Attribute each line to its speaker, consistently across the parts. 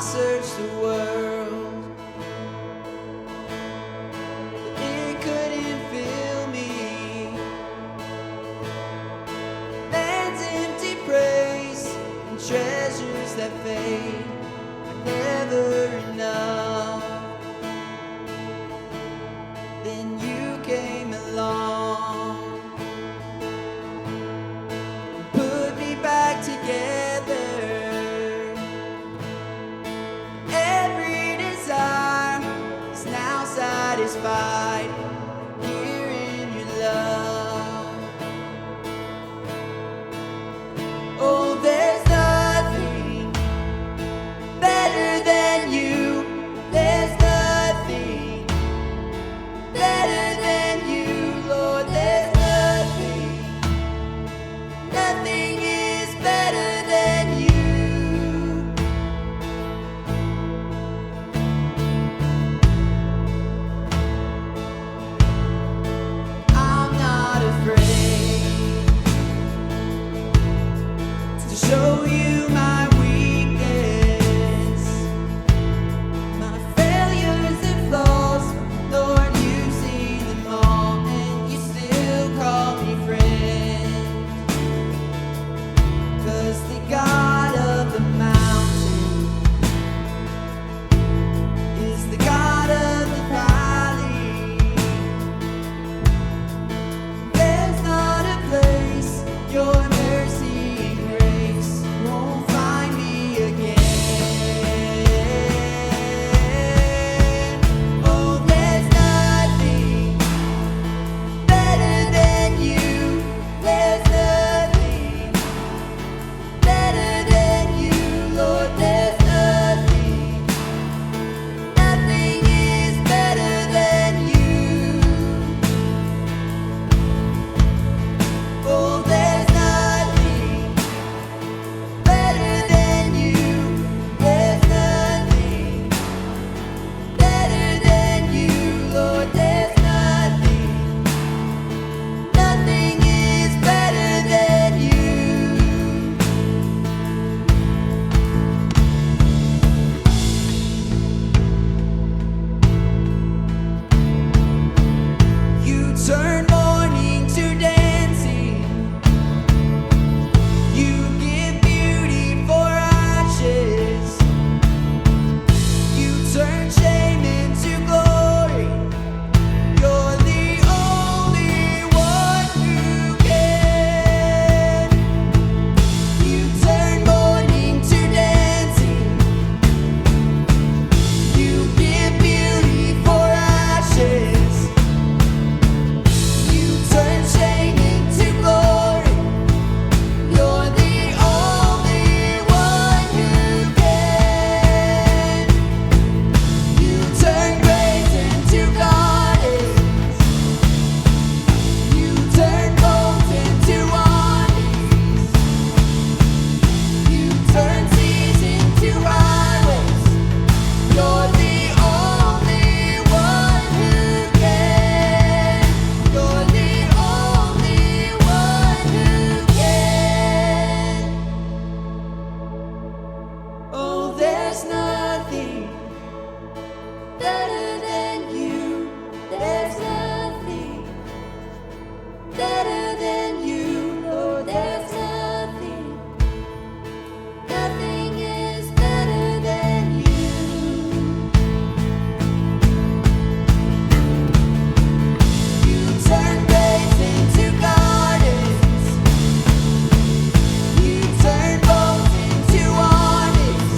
Speaker 1: searched the world, but it couldn't fill me. Man's empty praise and treasures that fade are never enough. Then you came along, put me back together. Every desire is now satisfied here in your love. Oh, there's nothing better than you. There's nothing better than you, Lord. There's nothing, nothing is better than you. I'm not afraid to show you my weakness, my failures and flaws. Lord, you see them all, and you still call me friend. 'Cause the God of the mountain is the God of the valley. There's not a place your mercy and grace won't find me again. Oh, there's nothing better than you. There's nothing better than you, Lord. There's nothing, nothing is better than you. Oh, there's nothing better than you. There's nothing better than you, Lord. There's nothing, nothing is better than you. You turn mourning to dancing. You give beauty for ashes. You turn shame into glory. You're the only one who can. You turn mourning to dancing. You give beauty for ashes. You turn shame into glory. You're the only one who can. You turn graves into gardens. You turn bones into armies. You turn seas into highways. You're the only one who can. You're the only one who can. Oh, there's nothing better than you. There's nothing better than you, Lord. There's nothing, nothing is better than you. You turn graves into gardens. You turn bones into armies.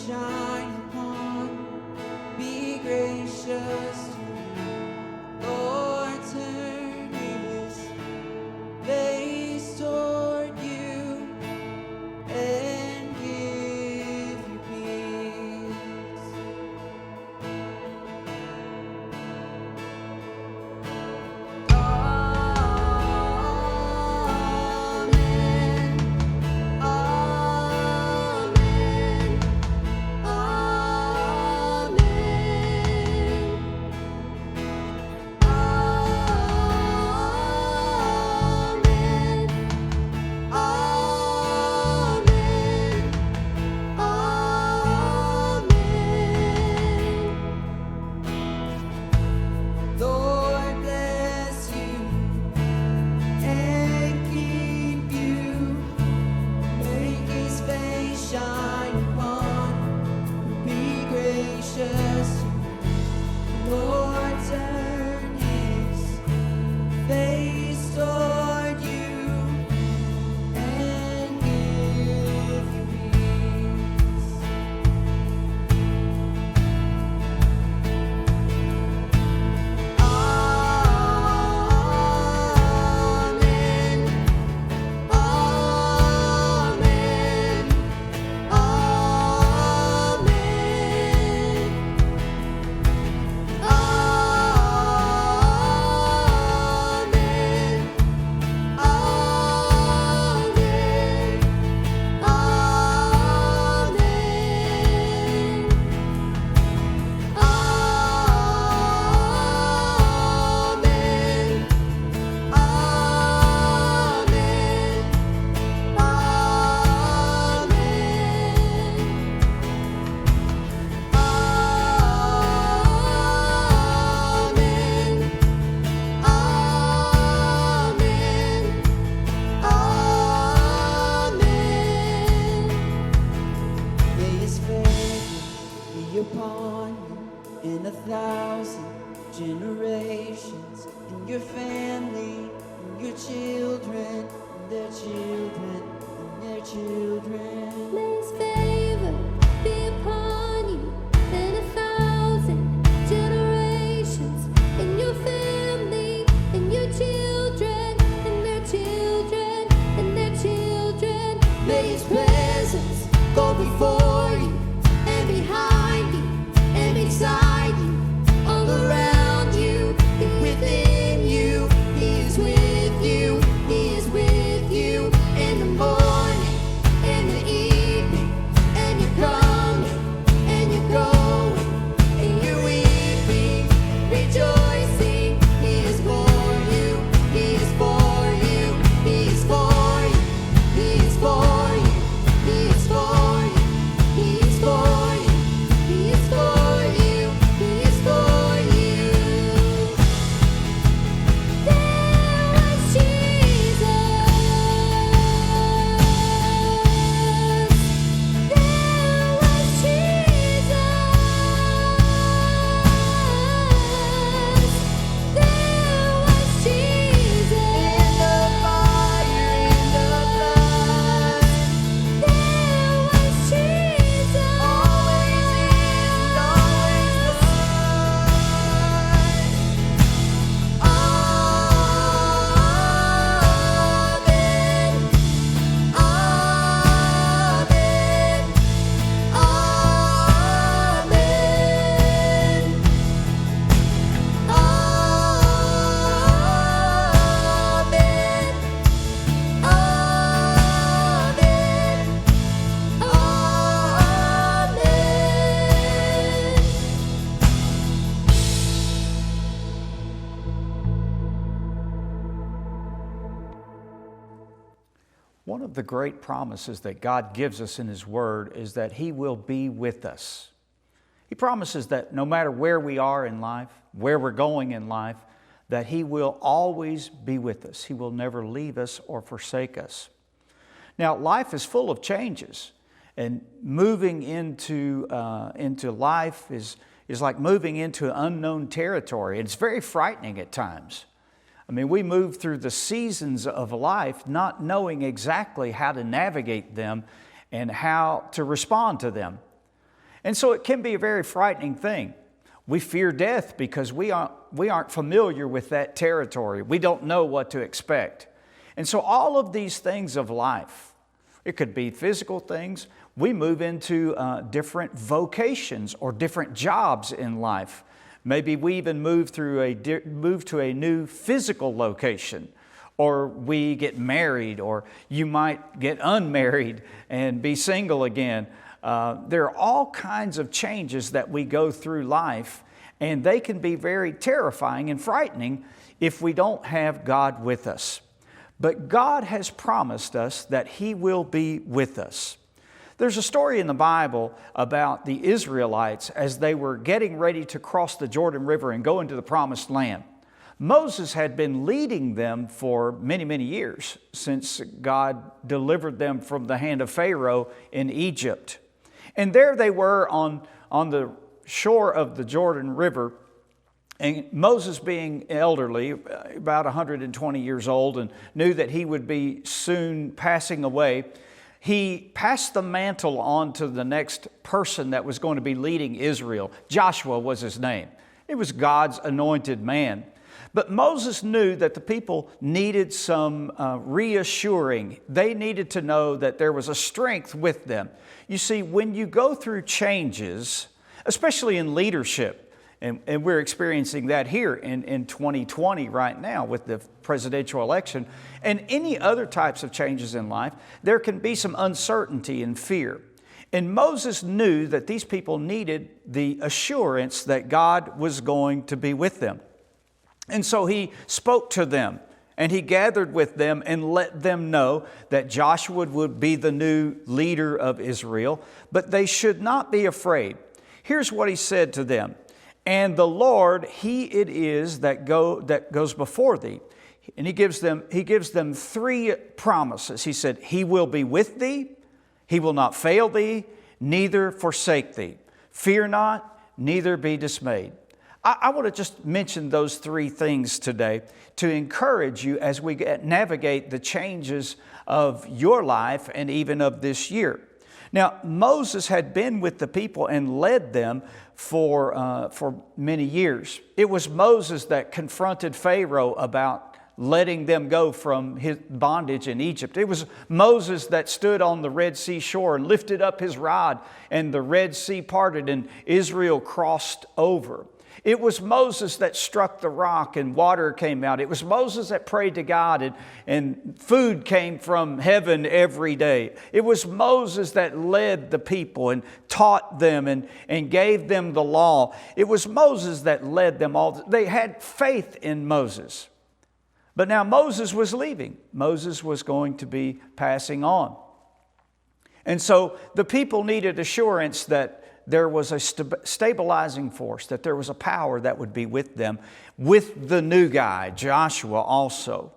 Speaker 1: shine upon. Be gracious to me. Lord, turn His face toward you and give you peace. Amen. Amen. Lord bless you and keep you. Make His face shine upon you. Be gracious to you. Lord, turn His face toward you and give you peace. Amen. Amen. May His favor be upon you in 1,000 generations, in your family, in your children, and their children, and their children.
Speaker 2: May His favor be upon you in 1,000 generations, in your family, in your children, and their children, and their children.
Speaker 1: May His presence go before you and behind you and beside you, all around you and within you. He is with you. He is with you in the morning, in the evening, and you're coming and you're going and you're weeping, rejoicing. He is for you. He is for you. He is for you. He is for you. He is for you. He is for you. He is for you. He is for you.
Speaker 2: There was Jesus. There was Jesus. There was Jesus.
Speaker 1: In the fire, in the blood,
Speaker 2: There was Jesus.
Speaker 1: always is and always was.
Speaker 3: One of the great promises that God gives us in His Word is that He will be with us. He promises that no matter where we are in life, where we're going in life, that He will always be with us. He will never leave us or forsake us. Now, life is full of changes, and moving into life is like moving into unknown territory. It's very frightening at times. I mean, we move through the seasons of life not knowing exactly how to navigate them and how to respond to them. And so it can be a very frightening thing. We fear death because we aren't familiar with that territory. We don't know what to expect. And so all of these things of life, it could be physical things. We move into different vocations or different jobs in life. Maybe we even move to a new physical location, or we get married, or you might get unmarried and be single again. There are all kinds of changes that we go through life, and they can be very terrifying and frightening if we don't have God with us. But God has promised us that He will be with us. There's a story in the Bible about the Israelites as they were getting ready to cross the Jordan River and go into the Promised Land. Moses had been leading them for many, many years since God delivered them from the hand of Pharaoh in Egypt. And there they were on the shore of the Jordan River, and Moses, being elderly, about 120 years old, and knew that he would be soon passing away, he passed the mantle on to the next person that was going to be leading Israel. Joshua was his name. It was God's anointed man. But Moses knew that the people needed some reassuring. They needed to know that there was a strength with them. You see, when you go through changes, especially in leadership, and we're experiencing that here in 2020 right now with the presidential election, and any other types of changes in life, there can be some uncertainty and fear. And Moses knew that these people needed the assurance that God was going to be with them. And so he spoke to them, and he gathered with them and let them know that Joshua would be the new leader of Israel, but they should not be afraid. Here's what he said to them. And the Lord, He it is that goes before thee. And He gives them three promises. He said, He will be with thee, He will not fail thee, neither forsake thee. Fear not, neither be dismayed. I want to just mention those three things today to encourage you as we navigate the changes of your life and even of this year. Now, Moses had been with the people and led them for many years. It was Moses that confronted Pharaoh about letting them go from his bondage in Egypt. It was Moses that stood on the Red Sea shore and lifted up his rod, and the Red Sea parted and Israel crossed over. It was Moses that struck the rock and water came out. It was Moses that prayed to God and food came from heaven every day. It was Moses that led the people and taught them and gave them the law. It was Moses that led them all. They had faith in Moses. But now Moses was leaving. Moses was going to be passing on. And so the people needed assurance that there was a stabilizing force, that there was a power that would be with them, with the new guy, Joshua also.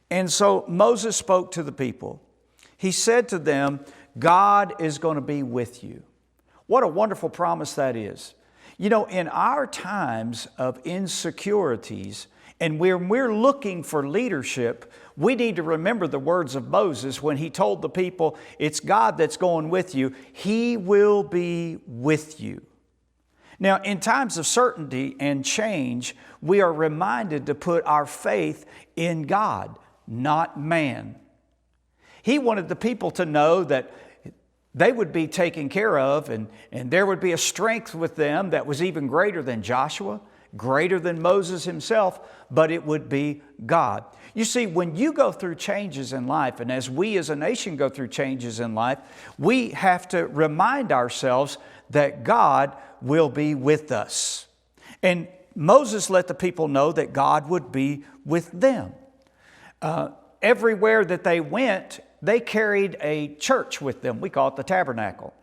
Speaker 3: And so Moses spoke to the people. He said to them, God is going to be with you. What a wonderful promise that is. You know, in our times of insecurities, and when we're looking for leadership, we need to remember the words of Moses when he told the people, it's God that's going with you. He will be with you. Now, in times of certainty and change, we are reminded to put our faith in God, not man. He wanted the people to know that they would be taken care of, and there would be a strength with them that was even greater than Joshua, greater than Moses himself, but it would be God. You see, when you go through changes in life, and as we as a nation go through changes in life, we have to remind ourselves that God will be with us. And Moses let the people know that God would be with them. Everywhere that they went, they carried a church with them. We call it the tabernacle.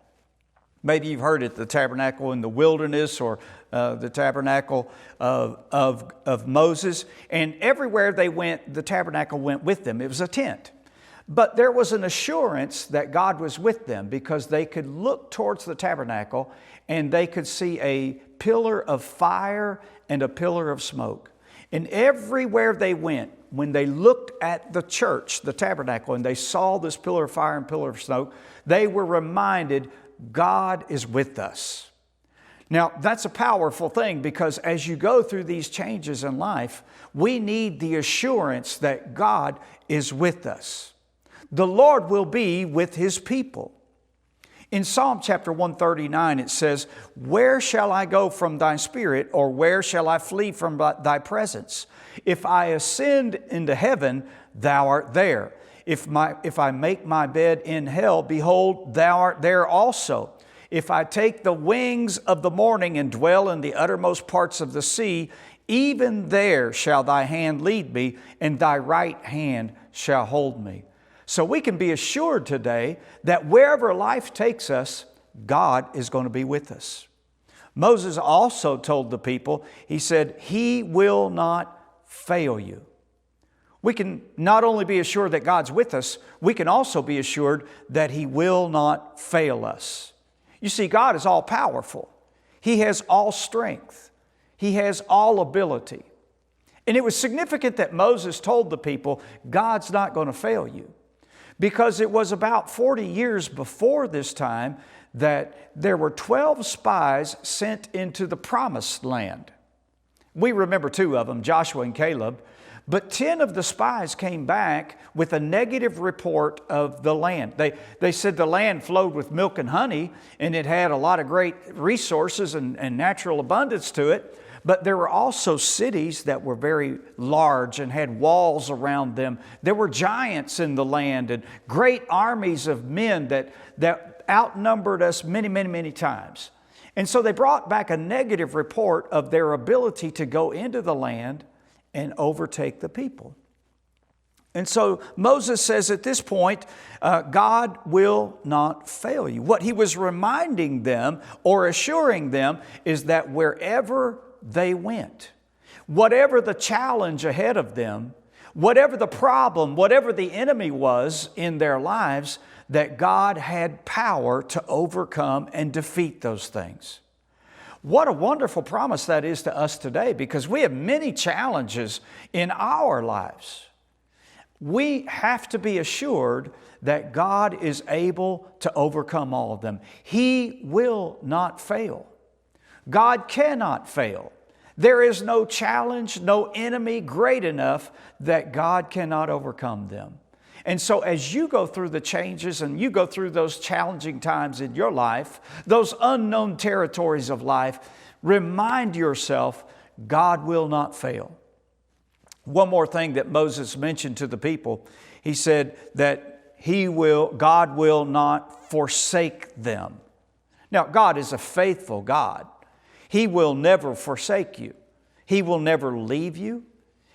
Speaker 3: Maybe you've heard it, the tabernacle in the wilderness, or the tabernacle of Moses. And everywhere they went, the tabernacle went with them. It was a tent. But there was an assurance that God was with them because they could look towards the tabernacle and they could see a pillar of fire and a pillar of smoke. And everywhere they went, when they looked at the church, the tabernacle, and they saw this pillar of fire and pillar of smoke, they were reminded, God is with us. Now, that's a powerful thing, because as you go through these changes in life, we need the assurance that God is with us. The Lord will be with His people. In Psalm chapter 139, it says, "Where shall I go from thy spirit, or where shall I flee from thy presence? If I ascend into heaven, thou art there. If I make my bed in hell, behold, thou art there also. If I take the wings of the morning and dwell in the uttermost parts of the sea, even there shall thy hand lead me, and thy right hand shall hold me." So we can be assured today that wherever life takes us, God is going to be with us. Moses also told the people, he said, He will not fail you. We can not only be assured that God's with us, we can also be assured that He will not fail us. You see, God is all powerful. He has all strength. He has all ability. And it was significant that Moses told the people, God's not going to fail you. Because it was about 40 years before this time that there were 12 spies sent into the promised land. We remember 2 of them, Joshua and Caleb, but 10 of the spies came back with a negative report of the land. They said the land flowed with milk and honey, and it had a lot of great resources and natural abundance to it. But there were also cities that were very large and had walls around them. There were giants in the land and great armies of men that outnumbered us many, many, many times. And so they brought back a negative report of their ability to go into the land and overtake the people. And so Moses says at this point, God will not fail you. What he was reminding them or assuring them is that wherever they went, whatever the challenge ahead of them, whatever the problem, whatever the enemy was in their lives, that God had power to overcome and defeat those things. What a wonderful promise that is to us today, because we have many challenges in our lives. We have to be assured that God is able to overcome all of them. He will not fail. God cannot fail. There is no challenge, no enemy great enough that God cannot overcome them. And so as you go through the changes and you go through those challenging times in your life, those unknown territories of life, remind yourself, God will not fail. One more thing that Moses mentioned to the people, he said that God will not forsake them. Now, God is a faithful God. He will never forsake you. He will never leave you.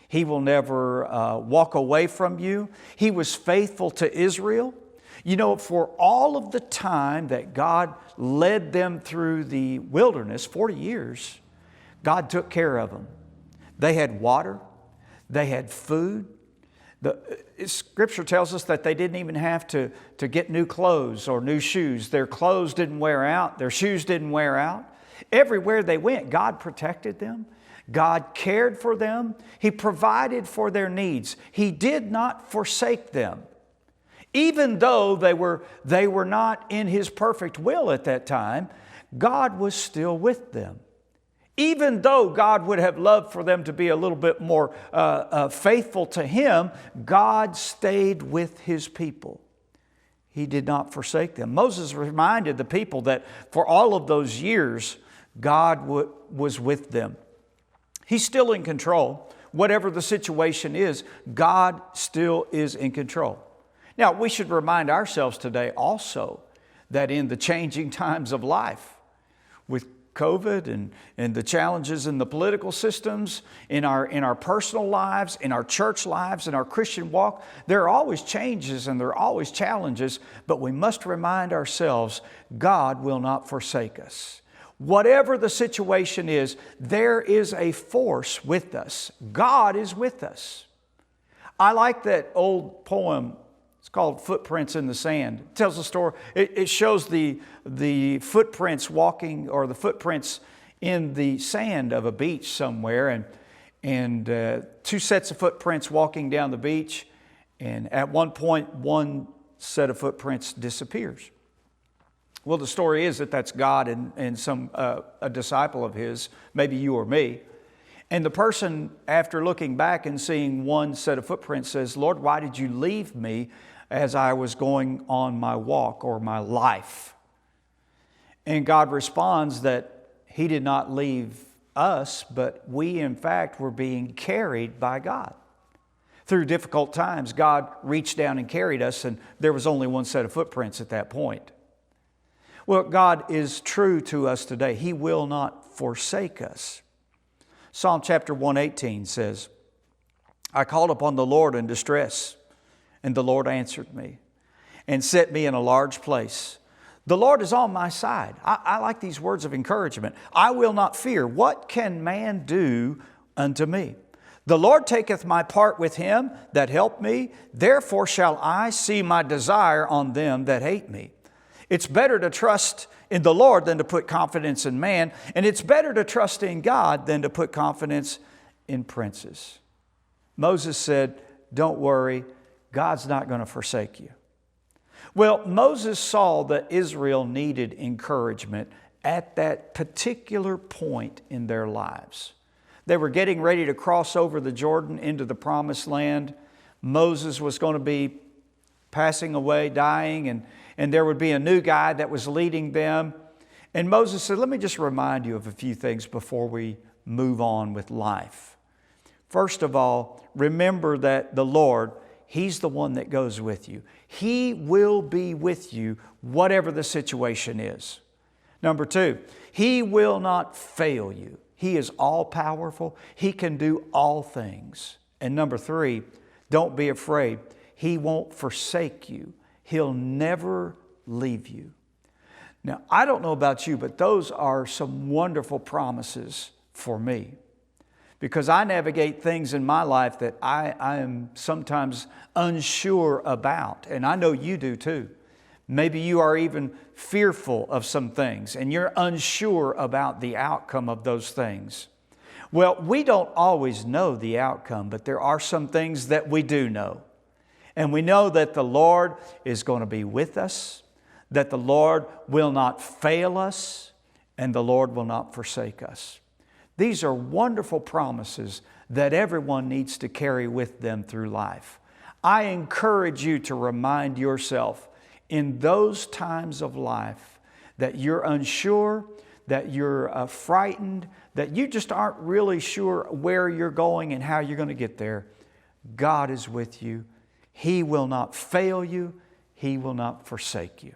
Speaker 3: He will never walk away from you. He was faithful to Israel. You know, for all of the time that God led them through the wilderness, 40 years, God took care of them. They had water. They had food. The Scripture tells us that they didn't even have to get new clothes or new shoes. Their clothes didn't wear out. Their shoes didn't wear out. Everywhere they went, God protected them. God cared for them. He provided for their needs. He did not forsake them. Even though they were not in His perfect will at that time, God was still with them. Even though God would have loved for them to be a little bit more faithful to Him, God stayed with His people. He did not forsake them. Moses reminded the people that for all of those years, God was with them. He's still in control. Whatever the situation is, God still is in control. Now, we should remind ourselves today also that in the changing times of life, with COVID and the challenges in the political systems, in our personal lives, in our church lives, in our Christian walk, there are always changes and there are always challenges, but we must remind ourselves, God will not forsake us. Whatever the situation is, there is a force with us. God is with us. I like that old poem. It's called Footprints in the Sand. It tells a story. It shows the footprints walking, or the footprints in the sand of a beach somewhere. and 2 sets of footprints walking down the beach. And at one point, one set of footprints disappears. Well, the story is that that's God and some a disciple of his, maybe you or me. And the person, after looking back and seeing one set of footprints, says, "Lord, why did you leave me as I was going on my walk or my life?" And God responds that he did not leave us, but we, in fact, were being carried by God. Through difficult times, God reached down and carried us, and there was only one set of footprints at that point. Well, God is true to us today. He will not forsake us. Psalm chapter 118 says, "I called upon the Lord in distress, and the Lord answered me and set me in a large place. The Lord is on my side." I like these words of encouragement. "I will not fear. What can man do unto me? The Lord taketh my part with him that help me. Therefore shall I see my desire on them that hate me." It's better to trust in the Lord than to put confidence in man. And it's better to trust in God than to put confidence in princes. Moses said, "Don't worry, God's not going to forsake you." Well, Moses saw that Israel needed encouragement at that particular point in their lives. They were getting ready to cross over the Jordan into the promised land. Moses was going to be passing away, dying, and there would be a new guy that was leading them. And Moses said, "Let me just remind you of a few things before we move on with life. First of all, remember that the Lord, He's the one that goes with you. He will be with you whatever the situation is. Number two, He will not fail you. He is all-powerful. He can do all things. And number three, don't be afraid. He won't forsake you. He'll never leave you." Now, I don't know about you, but those are some wonderful promises for me, because I navigate things in my life that I am sometimes unsure about, and I know you do too. Maybe you are even fearful of some things, and you're unsure about the outcome of those things. Well, we don't always know the outcome, but there are some things that we do know. And we know that the Lord is going to be with us, that the Lord will not fail us, and the Lord will not forsake us. These are wonderful promises that everyone needs to carry with them through life. I encourage you to remind yourself in those times of life that you're unsure, that you're frightened, that you just aren't really sure where you're going and how you're going to get there. God is with you. He will not fail you. He will not forsake you.